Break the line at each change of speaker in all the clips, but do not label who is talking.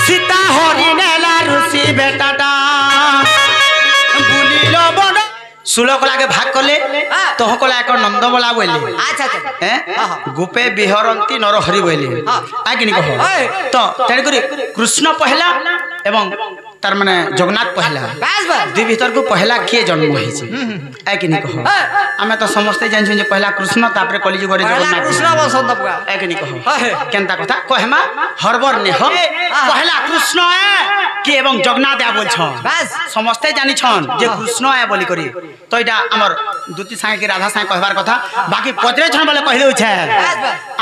सीता हरि नेला ऋषि बेटाटा बुलिल बन सुलक लागे भाग कले तह कला एक नंद बोला बोले
अच्छा
गोपे बिहरंती नरहरि बोले आ कि कह तो तेणुक कृष्ण पहला एवं तार माने जगन्नाथ पहला दुई भीतर को पहला किए जन्म होइछि आ कि कह आमे तो समस्त जानछु जे पहला कृष्ण तापर कलिजुग रे जगन्नाथ
कृष्ण बसंत पुआ
आ कि कह केनता कथा कहमा हरबर ने हो पहला कृष्ण है कि एवं जगन्नाथ आ बोल छ समस्त जानि छन जे कृष्ण है बोली करी तो इटा हमर दुती संगे की राधा संगे कहबार कथा बाकी पत्रे छन बोले कहि दउ छै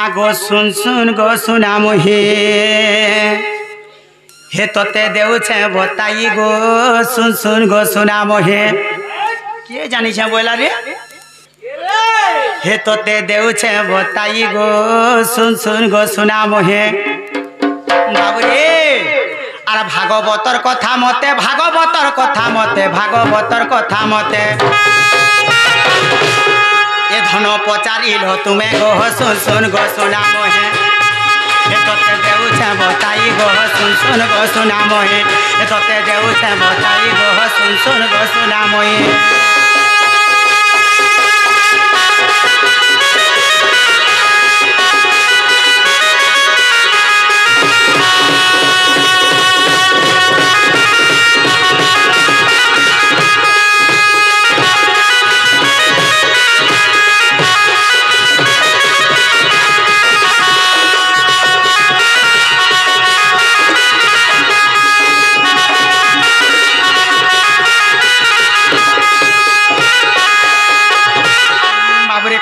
आगो सुन सुन गो सुना मोहे हे तोते देउ छे बताई गो सुन गो सुना मोहे के जानि छे बोला रे हे तोते देउ छे बताई गो सुन गो सुना मोहे बाबू रे आर भागवतर कथा मते ए धन पचारिल तुमे गो सुन गो सुना मोहे हे तोते देउ छे बताई गो सुन गो सुना मोहे हे तोते देउ छे बताई गो सुन गो सुना मोहे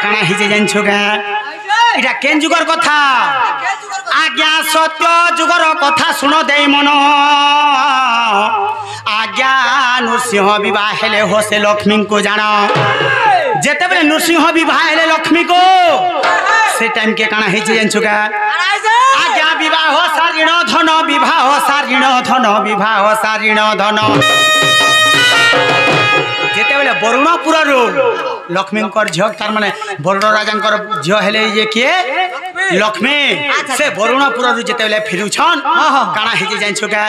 काना हिजे जानछो गा इटा केन जुगर कथा आज्ञा सत्य जुगर कथा सुन दे मन आज्ञा नृसिंह विवाह हेले हो से लक्ष्मी को जान जेते बेले नृसिंह विवाह हेले लक्ष्मी को से टाइम के काना हिजे जानछो गा आज्ञा विवाह सारिण धन विवाह सारिण धन विवाह सारिण धन जेते बेले वरुणपुर रो लक्ष्मीकर झियो तार माने वरुण राजांकर झियो हेले ये किए लक्ष्मी से वरुणपुर रु जेते बेले फिरु छन काना हिजे जानछो का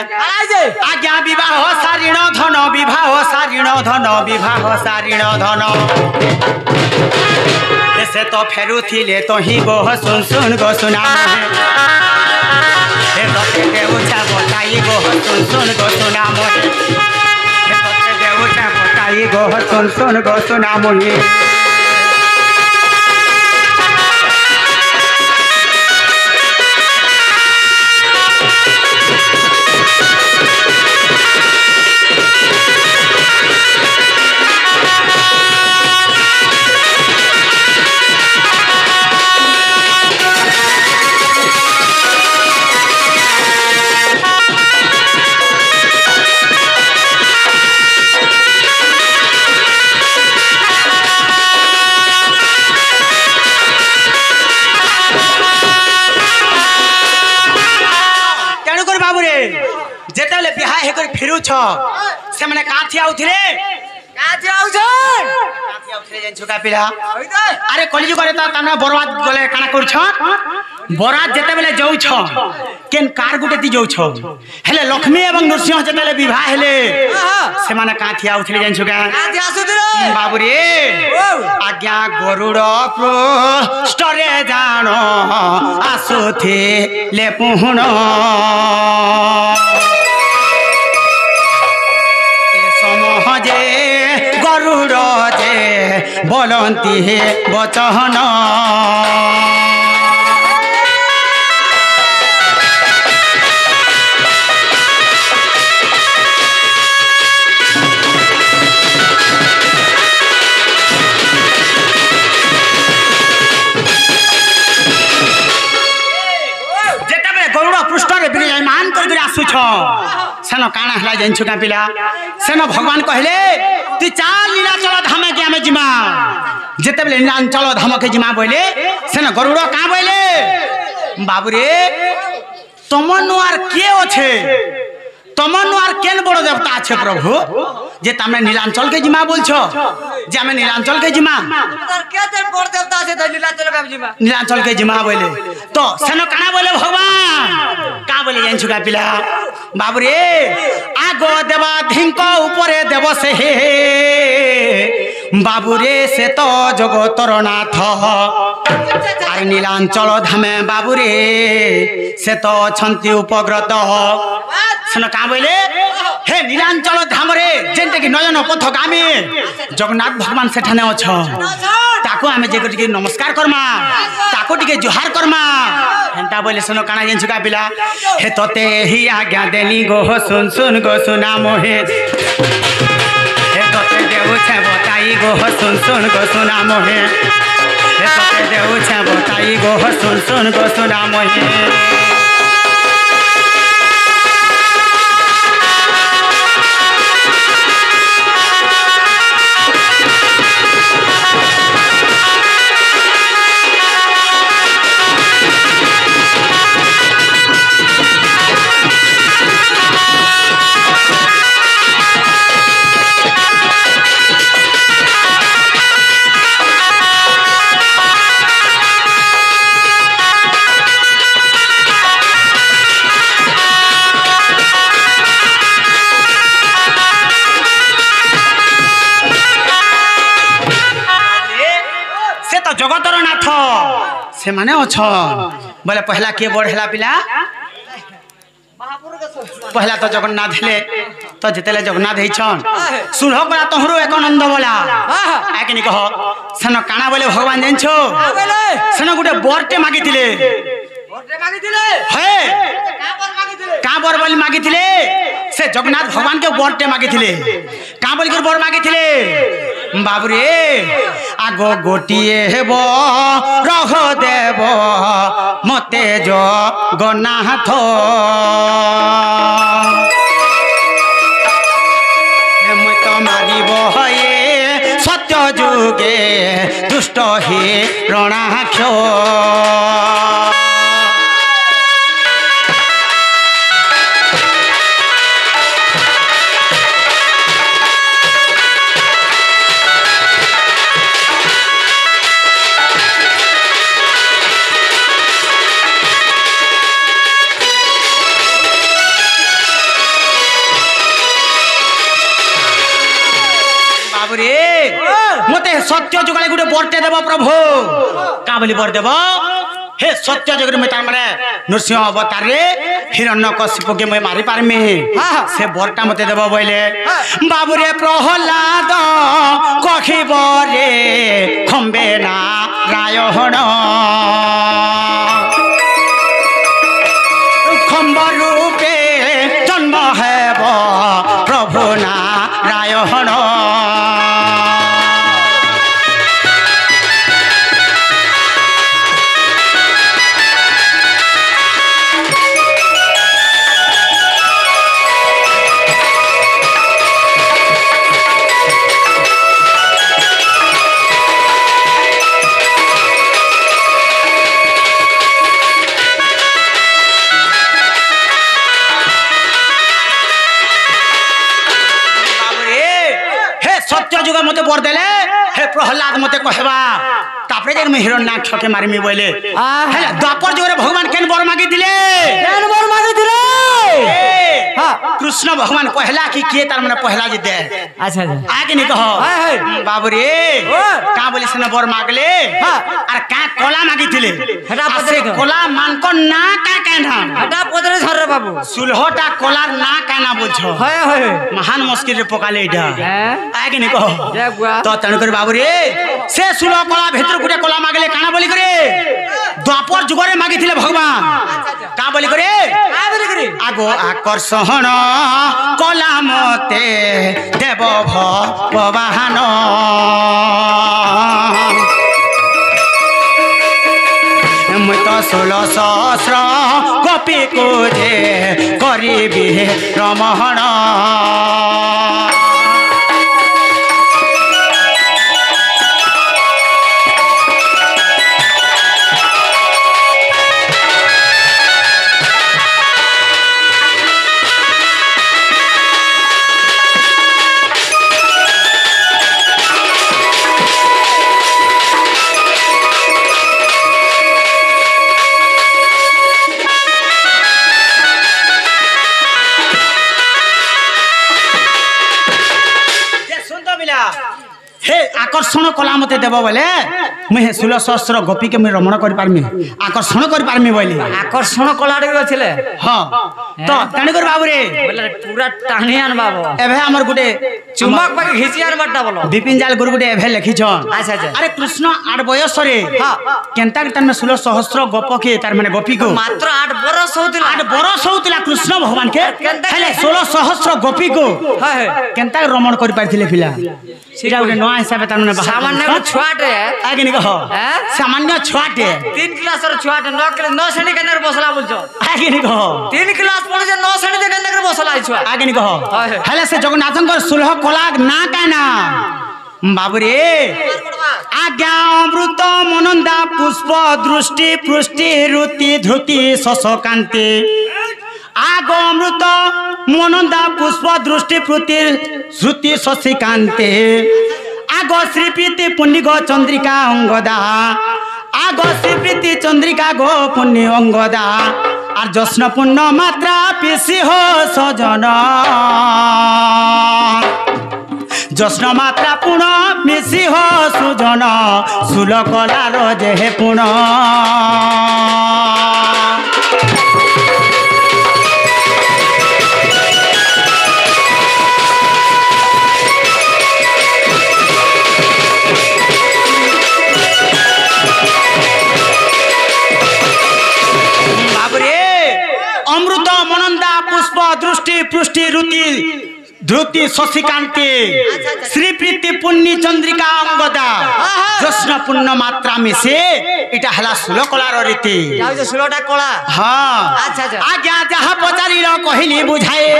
आज्ञा विवाह सारिण धन विवाह सारिण धन विवाह सारिण धन से तो फेरु थिले तो ही गो सुन गो सुना हे तोते देउ छा बताई गो सुन गो सुना मोहे हे तोते देउ छा बताई गो सुन गो सुना मोहे फिरू छ से माने काथी आउथिले काथी आउछन काथी आउथिले जन छुका पिला अरे कलिजुग रे त ताना बरबाद गले काना कर छ बरात जेते बेले जाउ छ केन कार गुटे ती जाउ छ हेले लक्ष्मी एवं नृसिंह जेते बेले विवाह हेले से माने काथी आउथिले जन छुका काथी आसुथिले बाबू रे आज्ञा गरुड़ पृष्ठरे जानो आसुथिले पुहुण जे गरुड़ जे बोलती है बचन विराजमान कर आसुछ सेन काना हला जानछु का पिला सेन भगवान कहले तू चाल नीलाचल धाम के आमे जिमा जेते बेले नीलाचल धाम के जिमा बोले सेन गरुड़ का बोले बाबू रे तुम नुआर के ओछे तमन আর কেন বড় দেবতা আছে প্রভু যে তুমি নীলাঞ্চলকে জিমা বলছো যে আমি নীলাঞ্চলকে জিমা
তার কে যে বড় দেবতা আছে তাই নীলাঞ্চলকে জিমা
নীলাঞ্চলকে জিমা বলে তো সেন কানা বলে ভগবান কা বলে জানছু কা পিলা বাবু রে আগো দেবা ধিঙ্ক উপরে দেব সে বাবু রে সে তো জগতর নাথ আর নীলাঞ্চল ধামে বাবু রে সে তো অছন্তি উপগ্রত সেন কা বলে হে নীলাঞ্চল ধামরে যেনটা কি নয়ন পথগামী জগন্নাথ ভগবান সেঠানে অছ তাকু আমি যে টিকে নমস্কার করমা তাকু টিকে জুহার করমা হেন্তা বলে শোনো কানা জিনিস কা পিলা হে তোতে হি আজ্ঞা দেনি গো শুন শুন গো শুনা মোহে হে তোতে দেউছে বতাই গো শুন শুন গো শুনা মোহে হে তোতে দেউছে বতাই গো শুন শুন গো শুনা মোহে জগতর নাথ সে মানে অছন বলে পহলা কে বড় হেলা পিলা পহলা তো জগন্নাথ হেলে তো যেতেলে জগন্নাথ হেইছন শুনহ পরা তোহরু এক নন্দ বলা একনি কহ সেন কানা বলে ভগবান জানছো সেন গুটে বরটে মাগিতিলে হে কা বর বলি মাগিতিলে সে জগন্নাথ ভগবান কে বরটে মাগিতিলে কা বলি করে বর মাগিতিলে বাবুরে আগ গোটিয়ে হেব রহ দেব মতে জগন্নাথ মুই তো মারিব হয়ে সত্য যুগে দুষ্ট হে রণাক্ষ মতে সত্য যুগালে গুটে বরটে দেব প্রভু কা বলি বর দেব হে সত্য যুগরে মই তার মানে নৃসিংহ অবতারে হিরণ্যকশিপুকে মই মারি পারমি সে বরটা মতে দেব বইলে বাবুরে প্রহ্লাদ কখিব রে খম্বে না রায়ণ খম্ব রূপে জন্ম হেব প্রভু না রায়ণ মতে বর দেলে হে প্রহ্লাদ মতে কহবা তারপরে যে আমি হিরণ্যাক্ষকে মারিমি বলে হ্যাঁ দ্বাপর যুগে ভগবান কেন বর মাগি দিলে কেন বর মাগি দিলে কৃষ্ণ ভগবান পহলা কি কিয়ে তার মানে পহলা যে দে আচ্ছা আগে নি কহ বাবু রে কা বলি সেনা বর মাগলে আর কা কলা মাগি দিলে হেটা পদরে কলা মানকর না কা কানা হেটা পদরে ধরে বাবু সুলহটা কলার না কানা বুঝছো হয় হয় মহান মুশকিল রে পকালে এটা আগে নি কহ তো তেণু করে বাবু রে সে সুলহ কলা ভিতর গুটে কলা মাগলে কানা বলি করে দ্বাপর যুগরে মাগিছিলে ভগবান কা বলি করে আগো আকর্ষণ কলা মতে দেব ভগবান মুই তো 16 সহস্র গোপী কোজে করিবি রমহণ আকর্ষণ কলা মতে দেব বলে মুই 16 সহস্র গোপী কে মুই রমণ করি পারমি আকর্ষণ করি পারমি বলি
আকর্ষণ কলাটি ছিলে
হ্যাঁ তো তেণু করে বাবু রে
বলে পুরা টানি আন বাবু
এবে আমার গুটে
চুম্বক পাকে ঘিচি আনবারটা বলো
বিপিন জাল গুরু গুটে এবে লিখিছন
আচ্ছা আচ্ছা
আরে কৃষ্ণ 8 বয়সরে
হ্যাঁ
কেনতা তার 16 সহস্র গোপ কে তার মানে গোপী কো
মাত্র 8 বরস হউতিলা
8 বরস হউতিলা কৃষ্ণ ভগবান কে
কেনতা
হেলে 16 সহস্র গোপী কো
হ্যাঁ
কেনতা রমণ করি পারছিলে পিলা সেটা গুটে নয়া হিসাবে তার মানে
সামান্য ছুয়াটে
আগে নি কহ
হ্যাঁ
সামান্য ছুয়াটে
3 ক্লাসের ছুয়াটে 9 শ্রেণী কেন্দ্রে বসলা বলছো
আগে নি কহ
3 ক্লাস পড়ছে 9 শ্রেণী কেন্দ্রে বসলা আইছো
আগে নি কহ
হ্যাঁ।
হেলে সে জগন্নাথঙ্কর সুলহ কলা না কানা বাবুরে আজ্ঞা অমৃত মনন্দা পুষ্প দৃষ্টি পুষ্টি রুতি ধুতি শশকান্তি আগ অমৃত মনন্দা পুষ্প দৃষ্টি প্রতি শ্রুতি শশিকান্তে আগ শ্রীপ্রীতি পুণ্যিগ চন্দ্রিকা অঙ্গদা আগ শ্রীপ্রীতি চন্দ্রিকা গো পুণ্য অঙ্গদা আর যশ্ন পূর্ণ মাত্রা পিসি হো সজন যশ্ন মাত্রা পুণ মিশি হ সুজন সুল কলার যে পুণ বাবুরে অমৃত মনন্দা পুষ্প দৃষ্টি পুষ্টি রুতি ধ্রুতি শশিকান্তি শ্রীপ্রীতি পুণ্যি চন্দ্রিকা অঙ্গদা যশ্ন পূর্ণ মাত্রা মিশে এটা হেলা সুল কলার রীতি
যাও যে 16টা কলা
হ্যাঁ
আচ্ছা আচ্ছা
আজ্ঞা যাহা পচারিল কহিলি বুঝায়ে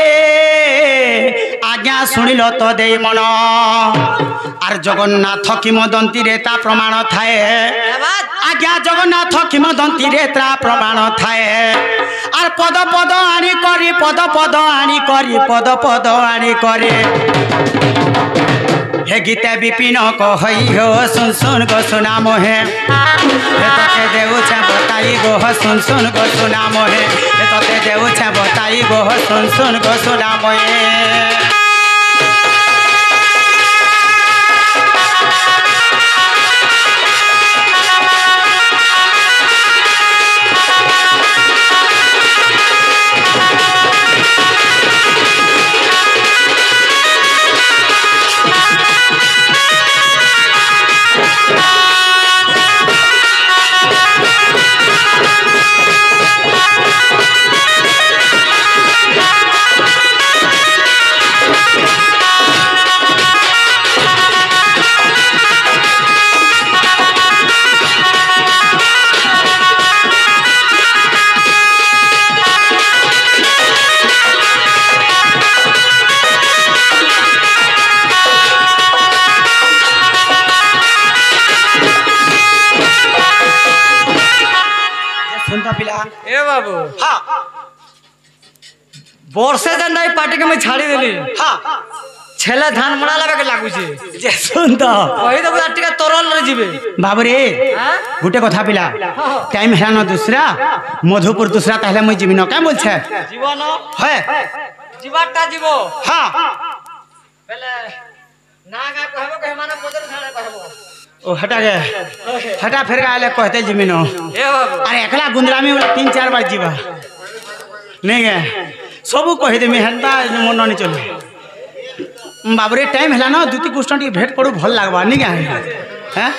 আজ্ঞা শুনিল তো দেই মন আর জগন্নাথ কিমদন্তীরে তা প্রমাণ থায়ে আজ্ঞা জগন্নাথ কিমদন্তীরে তা প্রমাণ থায়ে আর পদ পদ আনি করি পদ পদ আনি করি পদ পদ আনি করে হে গীতে বিপিন কহই হো শুন শুন গো সুনাম হে তোকে দেউছে বতাই গো শুন শুন গো সুনাম হে তোকে দেউছে বতাই গো শুন শুন গো সুনাম হে
এ বাবু
হ্যাঁ
বর্ষে যে নাই পার্টিকে আমি ছাড়ি দেলি
হ্যাঁ
ছেলে ধান মরা লাগে লাগুছে
যে শুন তো
কই দেবো আর টিকা তরল রে যাবে
বাবুরে
হ্যাঁ
গোটে কথা পিলা টাইম হেলানো দুসরা মধুপুর দুসরা তাহলে মুই যাবি না কেন বলছে
জীবন
হ্যাঁ
জীবারটা জীব
হ্যাঁ
বেলে না গা কহবো কহে মানে পদর ছাড়ে কহবো
ও হটাকে হটা ফের আইলে कहते जिमी न
এ বাবু
अरे एकला गुंदरामी वाला 3-4 बार जीवा नहीं गे सब कह देमी हेंता मन नहीं चले बाबरे टाइम हैला ना दुती कुष्ट टी भेट पड़ू भल लागबा नहीं गे हैं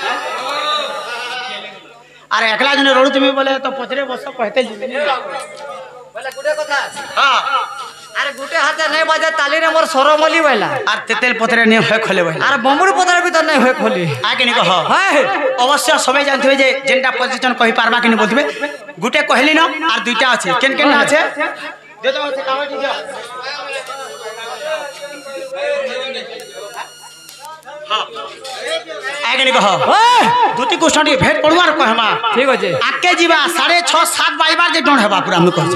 अरे एकला जने रोड तुमी बोले तो पचरे बस कहते जिमी
বেলে গুটে কথা
हां
আরে গুটে হাতে নাই বাজে তালি রে মোর সরমলি বাইলা
আর তেতেল পতরে নে হয় খলে বইলা
আর বমুর পদর ভিতর নাই হয় খলি
আগে নি কহ
হ্যাঁ
অবশ্য সবাই জানথিবে যে যেনটা পজিশন কহি পারবা কিনি বলথিবে গুটে কহিলি ন আর দুইটা আছে কেন কেন আছে দে তো আছে কাওয়াটি যা हां आगे नी कह दुती कुष्टी भेट पड़ुआर कहमा
ठीक আছে
आके जीवा 6:30 7 बाइबार जे डोंड हेबा पूरा हम कहछ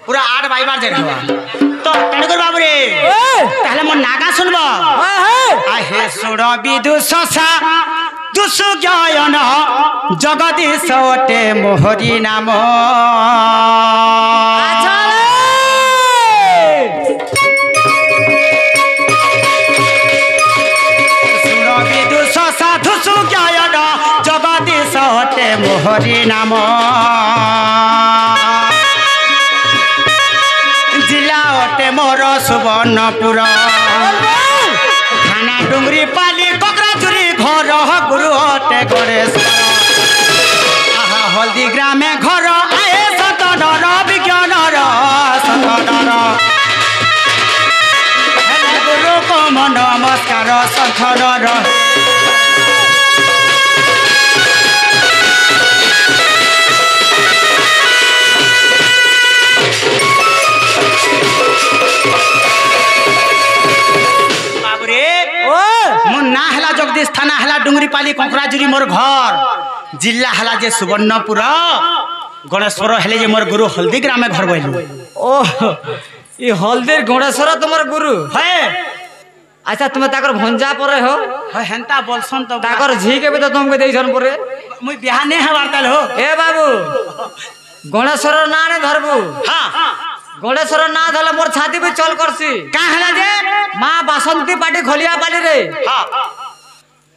पूरा 8 बाइबार जे हेबा तो तेण कर बाबू रे ताहले मन नागा सुनबो आ हे सुड़ विदुषसा दुसु ज्ञान जगदीश ओटे मोहरी नाम सुड़ विदुषसा हरि नाम जिला अटे मोर सुवर्णपुर थाना डुंगरी पाली ककराचुरी घर गुरु अटे गणेश्वर आहा हल्दी ग्रामे घर आए सतडर विज्ञानर सतडर गुरु कम नमस्कार सतडर ना हला जगदीश थाना हला डुंगरी पाली कंकराजुरी मोर घर जिला हला जे सुवर्णपुर गणेश्वर हेले जे मोर गुरु हल्दी ग्राम में घर बइलु
ओ ई हल्दी गणेश्वर तुम्हार गुरु
है।
अच्छा तुम ताकर भंजा परे हो
हेंता बोलसन तो
ताकर झी के भी तो तुमके देइछन परे
मुई बियाह ने हवारतल हो
ए बाबू गणेश्वर ना ने धरबू
हां
गणेश्वर ना धले मोर छाती पे चल करसी
का हला जे
मां बासंती पाटी खोलिया पाली रे
हां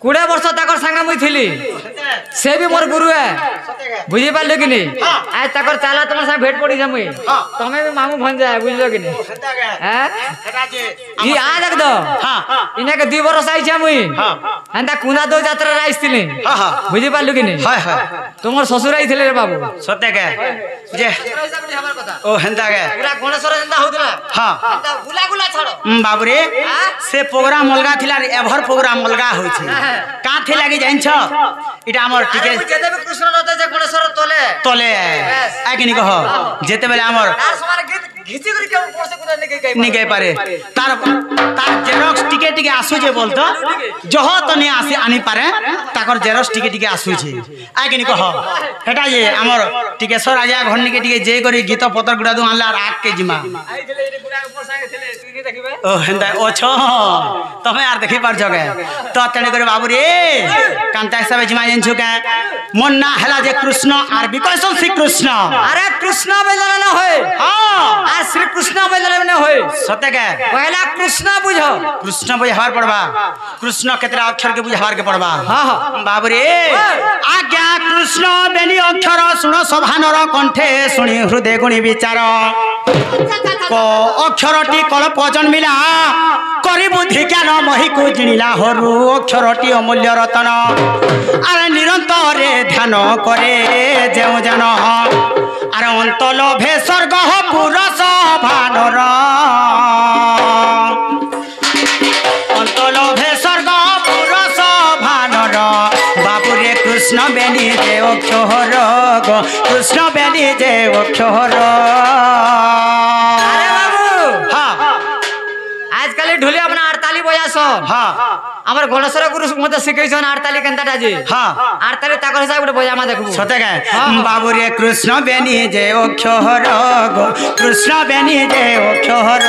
20 वर्ष ताकर संगे मुई थिली से भी मोर गुरु है बुझी पाले कि नहीं आज ताकर चाला तुम से भेट पड़ी मुई तमे भी मामू भन जाए बुझलो कि नहीं हैं
हेटा जे
ई आ देख दो
हां
इने के 2 वर्ष आई छे मुई
हां
हंदा कुना दो यात्रा राइस थिली
हां हां
बुझी पालु कि नहीं
हाय हाय
तुमर ससुर आई थिले रे बाबू
सत्य के जे
हमर कथा
ओ हेंता के
पूरा गणेश्वर जंदा होतला
हां
हंदा गुला गुला छड़ो
बाबू रे से प्रोग्राम अलगा थिला एभर प्रोग्राम अलगा होई छै का थे लागि जाइन छ इटा हमर टिके
जेते भी कृष्ण नते जे गणेश्वर तोले
तले आके नि कह जेते बेले हमर
तार समार गीत घिची करी के ऊपर से कुदा
नि गई पारे तार तार जेरॉक्स टिके टिके आसु जे बोलतो जह तो नि आसी आनी पारे ताकर जेरॉक्स टिके टिके आसु छै आके नि कह हेटा जे हमर टिकेश्वर राजा घर नि के टिके जे करी गीत पतर गुडा दु आनला रात के जिमा
आई थिले इने गुडा ऊपर संगे थिले तू नि देखिबे
ओ हेंदा ओ छ तमे यार देखि पार जगे तो तने करे बाबू रे कांता सब जिमा जन छु का मन ना हला जे कृष्ण आर बिकसल श्री कृष्ण
अरे कृष्ण बेलना ना होय
हां
आ श्री कृष्ण बेलना ना होय
सत्य के
पहला कृष्ण बुझो
कृष्ण बुझावर पड़बा कृष्ण केतरा अक्षर के बुझावर के पड़बा
हां हां
बाबू रे आज्ञा कृष्ण बेनी अक्षर सुनो सभानर कंठे सुनी हृदय गुणी विचार को अक्षरटी कल्प जन्मिला करी बुद्धि ज्ञान मही को जिनिला हरु अक्षरटी अमूल्य रतन आरे निरंतर ध्यान करे जेउ जन आरे अंत लोभे स्वर्ग पुरस भानर अंत लोभे स्वर्ग पुरस भानर बाबू रे कृष्ण बेनी जे अक्षर गो कृष्ण बेनी जे अक्षर
अरे बाबू
हां
आजकल ढोलिया अपना 48 बजासो
हां
हमर गणेश्वर गुरु मते सिखैछन 48 केनताटा जी
हां
48 ताकर हिसाब गुटे बजामा देखबू
सते के बाबू रे कृष्ण बेनी जे अक्षर गो कृष्ण बेनी जे अक्षर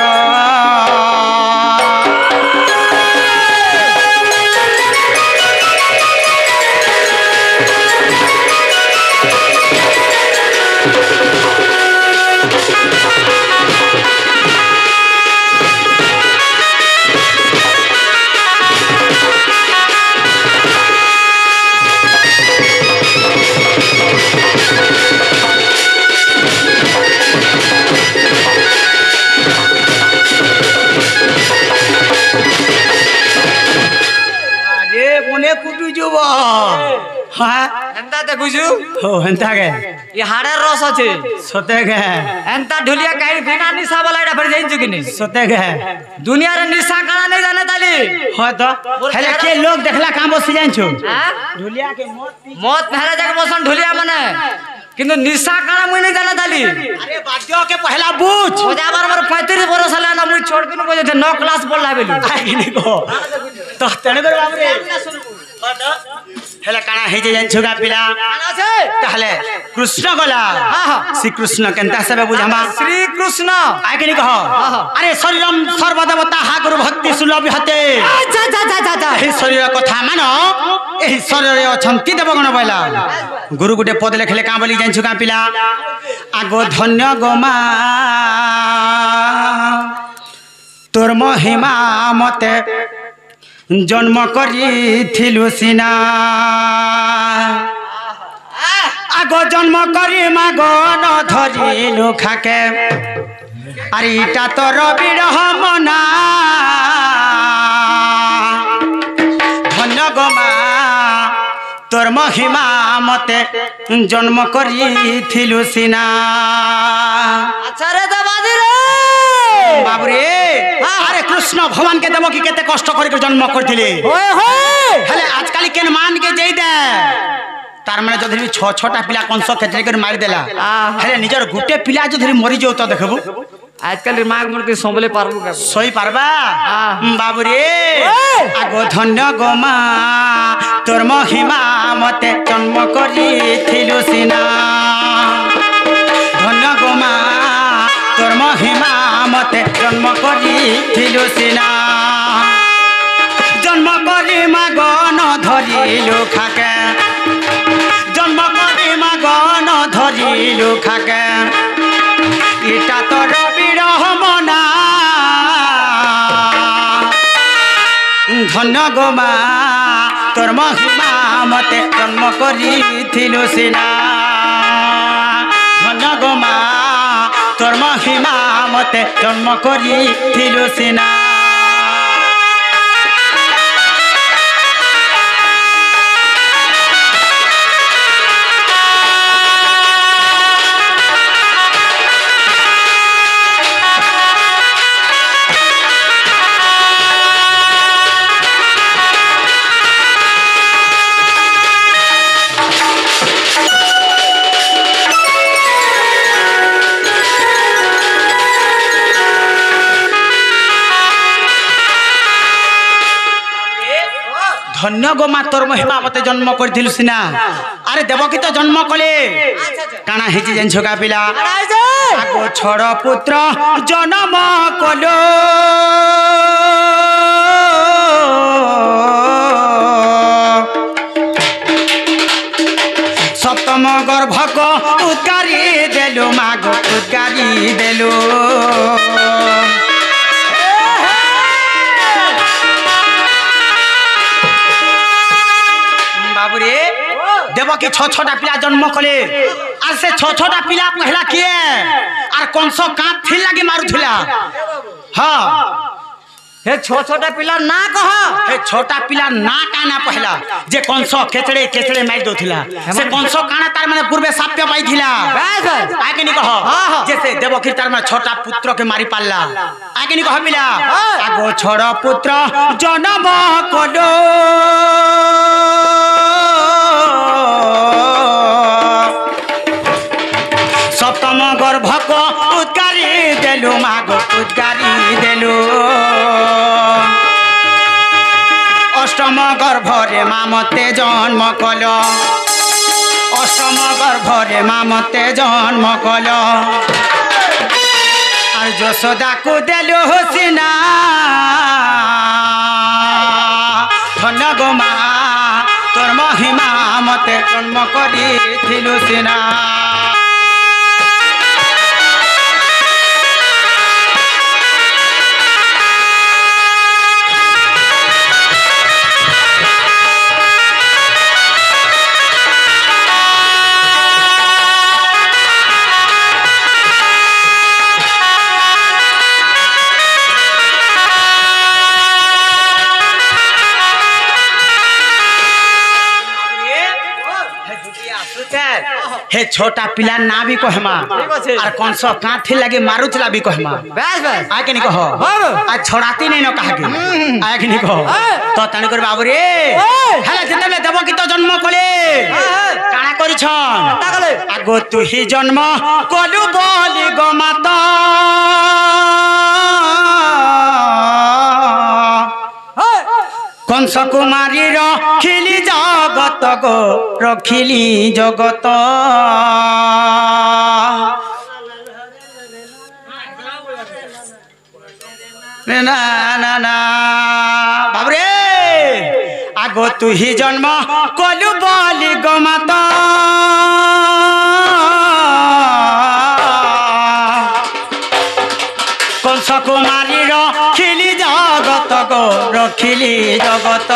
कोने कुटु जुबो हां
एंता देखुजु
हो हेंता के
ये हाड़े रस अछि
सते के
एंता ढोलिया काई बिना निशा वाला एटा फर जाइन छु कि नहीं
सते के
दुनिया रे निशा काना नहीं जाने ताली
हो तो हेले के लोग देखला काम बस जाइन छु
हां
ढोलिया के
मौत पहले जग मौसम ढोलिया माने किंतु निशा काना मुई नहीं जाने ताली
अरे बाजो के पहला बुझ
बजा बार मोर 35 बरस हला ना मुई छोड़ के बजे 9 क्लास पढ़ला बेलु
आइ नि को तो तने कर बाबू रे हो तो हेले काना हे जे जाइन छुगा पिला
काना छे
कहले कृष्ण गला
हां
श्री कृष्ण केनता सबे बुझामा
श्री कृष्ण
आके नि कह अरे शरीरम सर्वदेवता हा गुरु भक्ति सुलभ हते
जा जा जा जा जा
एही शरीर कथा मान एही शरीर अछंती देवगण बैला गुरु गुटे पद लेखले का बोली जाइन छुका पिला आगो धन्य गोमा तोर महिमा मते जन्म करी थिलु सिना আগো জন্ম করি মাগো ন ধরিলু খাকে আর ইটা তোর বিরহ মনা ধন্য গো মা তোর মহিমা মতে জন্ম করিথিলু সিনা।
আচ্ছা রে দেবাদি রে
বাবুরে আরে কৃষ্ণ ভগবান কে দেব কি কেতে কষ্ট করে জন্ম করছিলে হেলে আজকাল কেন মান কে যাই দে তার মানে যদি ছটা পিলা কংস খেচড়ি করে মারি দেলা হেলে নিজের গুটে পিলা যদি মরি যাও তো দেখবু
আজকাল মাগ মূর্তি সম্বলে পারবো
সই পারবা বাবুরে আগো ধন্য গো মা তোর মহিমা মতে জন্ম করিথিলু সিনা। ধন্য গো মা তোর মহিমা মতে জন্ম করিথিলু সিনা। জন্ম করি মা গণ ধরিলু খাকে জন্ম করি মা গণ ধরিলু খাকে ইটা তোর বিরহ মনা ধন্য গো মা তোর মহিমা মতে জন্ম করিথিলু সিনা। ধন্য গো মা তোর মহিমা মতে জন্ম করিথিলু সিনা। ধন্য গো মা তোর মহিমা মতে জন্ম করিথিলু সিনা। আরে দেবকী তো জন্ম কলে কানা হেজি জানছ গা পিলা আগো ছড় পুত্র জন্ম কলো সপ্তম গর্ভক উদ্গারি দেলু মাগ উদ্গারি দেলু। বাবুরে দেবকী ছটা পিলা জন্ম কলে আর সে ছটা পিলা পহলা কিয়ে আর কংস কাঁপ থিল লাগি মারুথিলা। হ্যাঁ
হে ছটা পিলা না কহ
হে ছটা পিলা না কানা পহলা যে কংস খেচড়ে খেচড়ে মারি দউথিলা সে কংস কানা তার মানে পূর্বে সাপ্য পাইথিলা আগে নি কহ যে সে দেবকী তার মানে ছটা পুত্র কে মারি পারলা আগে নি কহ পিলা আগো ছড় পুত্র জন্ম কলো সপ্তম গর্ভক উদ্গারি দেলু মাগ উদ্গারি দেলু। অষ্টম গর্ভরে মামতে জন্ম কল অষ্টম গর্ভরে মামতে জন্ম কল আর যশোদাকু দেলু সিনা। ধন্য গো মা তোর মহিমা মতে জন্ম করিথিলু সিনা। हे छोटा पिला ना भी कहमा और कौन सो कांथे लगे मारुचला भी कहमा
बस बस
आके नहीं कहो आज छोड़ाती नहीं न कहा के आके नहीं कहो तो तने कर बाबू रे हेला जते देबकी तो जन्म कले काना करी छन आगो तू ही जन्म कलु बोली गो माता कंस कुमारी रखिली जगत गो रखिली जगत ना ना ना बाबरे आगो तू ही जन्म कलु बोली गो माता कंस कुमारी रखिली जगत गो रखिली जगत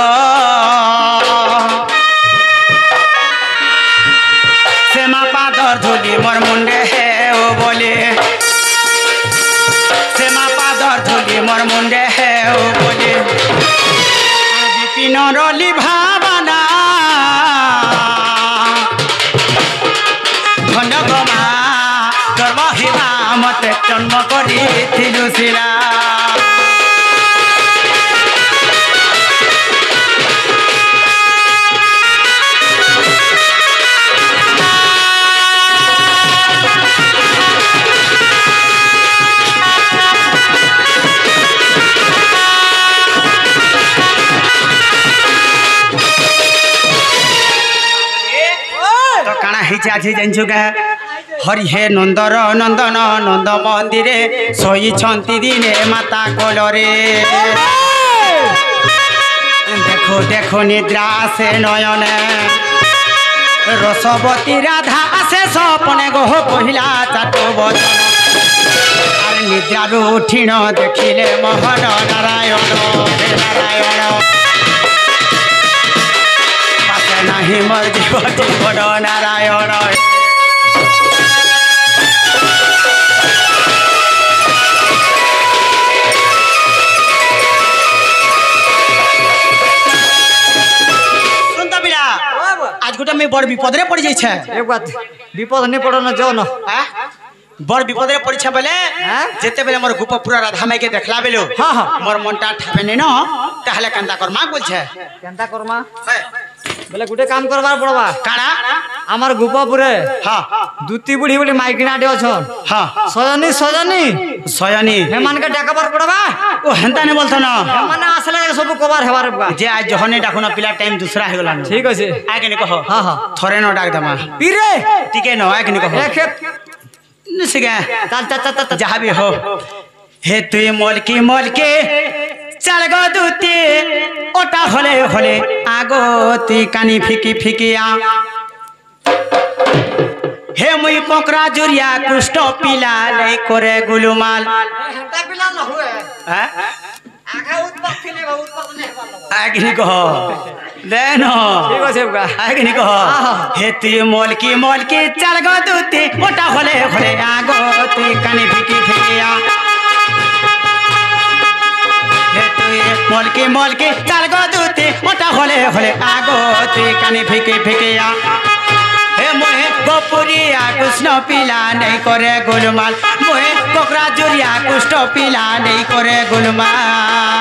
से मा পাদর ধুলি মোর মুন্ডে হে ও বলে শ্যামা পাদর ধুলি মোর মুন্ডে হে ও বলে বিপিন রলি ভাবনা ধন্য গমা ধর্ম হিমা মতে জন্ম করিছিলু শিরা আজি জানিছু কে হরি হে নন্দর নন্দন নন্দ মন্দিরে শোইছন্তি দিনে মাতা কোলরে দেখো দেখো নিদ্রা আসে নয়নে রসবতী রাধা আসে স্বপনে গহ কহিলা চাট বচন আর নিদ্রারু উঠিণ দেখিলে মোহন নারায়ণ হে নারায়ণ নাহি মোর জীবটি বড় নারায়ণ আজ গোটা আমি বড় বিপদরে পড়ি যাইছে
বিপদ নেই পড়ানো যাও না
বড় বিপদরে পড়িছে বলে যেতেবেলে মোর গোপপুরা রাধা মাইকে দেখলা বেলো মোর মনটা ঠাবে নেই ন তাহলে কেনতা করমা বলছে
কেনতা করমা বলে গোটে কাম করবার পড়বা
কানা
আমার গোপপুরে দুতি বুড়ি বলি মাইকিনাটি অছন সজনী সজনী
সজনী
হেমানকে ডাকাবার পড়বা
ও হেনতা নে বলতো না
মানে আসলে সব কবার হেবার
যে আজ যখনই ডাকুন পিলা টাইম দুসরা হয়ে গলান
ঠিক আছে
আগে নে কহ থরে ন ডাক দমা
পিরে
টিকে ন আগে নে কহ নিসিগা
চাল চাল চাল
যাহা বি হো হে তুই মলকি মলকে চাল গো দুতি ওটা হলে হলে আগো তুই কানি ফিকি ফিকিয়া হে মুই কোকরা জুরিয়া কুষ্ঠ পিলা নেই করে গুলুমাল আগ্নি কহ দেন আগ্নি কহ হে তুই মলকি মলকি চাল গো দুতি ওটা হলে হলে আগো তুই কানি ফিকি ফিকিয়া হে তুই মলকি মলকি চাল গো দুতি ওটা হলে হলে আগো তুই কানি ফিকি ফিকিয়া হে মোহে গোপুরিয়া কৃষ্ণ পিলা নেই করে গোলমাল মোহে কোকরা জুরিয়া কুষ্ঠ পিলা নেই করে গোলমাল